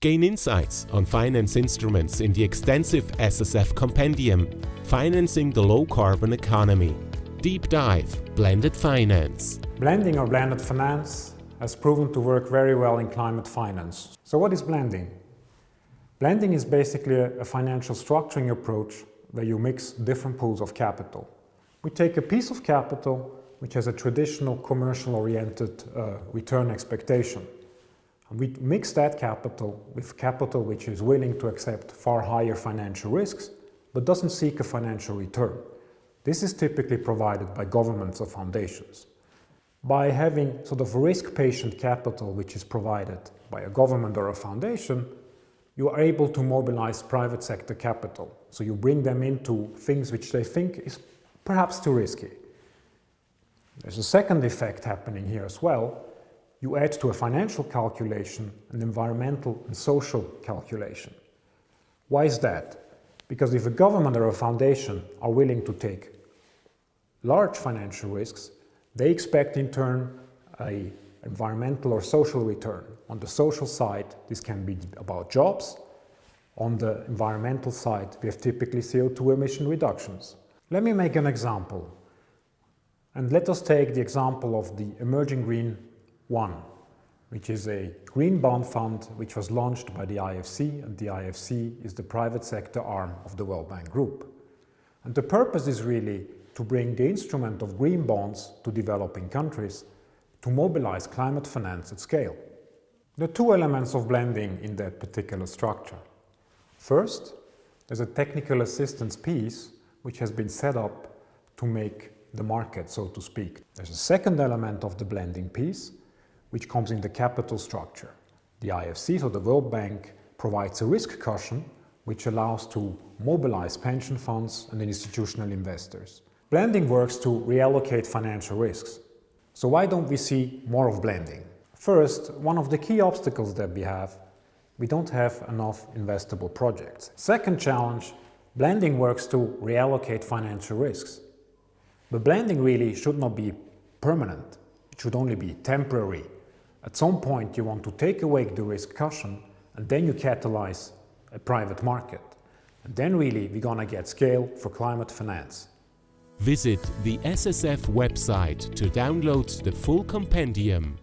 Gain insights on finance instruments in the extensive SSF Compendium, Financing the Low-Carbon Economy. Deep Dive Blended Finance. Blending or blended finance has proven to work very well in climate finance. So what is blending? Blending is basically a financial structuring approach where you mix different pools of capital. We take a piece of capital which has a traditional commercial-oriented return expectation. And we mix that capital with capital which is willing to accept far higher financial risks but doesn't seek a financial return. This is typically provided by governments or foundations. By having sort of risk-patient capital which is provided by a government or a foundation, you are able to mobilize private sector capital. So you bring them into things which they think is perhaps too risky. There's a second effect happening here as well. You add to a financial calculation an environmental and social calculation. Why is that? Because if a government or a foundation are willing to take large financial risks, they expect in turn an environmental or social return. On the social side, this can be about jobs. On the environmental side, we have typically CO2 emission reductions. Let me make an example. And let us take the example of the Emerging Green 1, which is a green bond fund which was launched by the IFC, and the IFC is the private sector arm of the World Bank Group. And the purpose is really to bring the instrument of green bonds to developing countries to mobilize climate finance at scale. There are two elements of blending in that particular structure. First, there's a technical assistance piece which has been set up to make the market, so to speak. There's a second element of the blending piece which comes in the capital structure. The IFC, so the World Bank, provides a risk cushion which allows to mobilize pension funds and institutional investors. Blending works to reallocate financial risks. So why don't we see more of blending? First, one of the key obstacles that we don't have enough investable projects. Second challenge, blending works to reallocate financial risks. But blending really should not be permanent. It should only be temporary. At some point you want to take away the risk cushion and then you catalyze a private market. And then really we're gonna get scale for climate finance. Visit the SSF website to download the full compendium.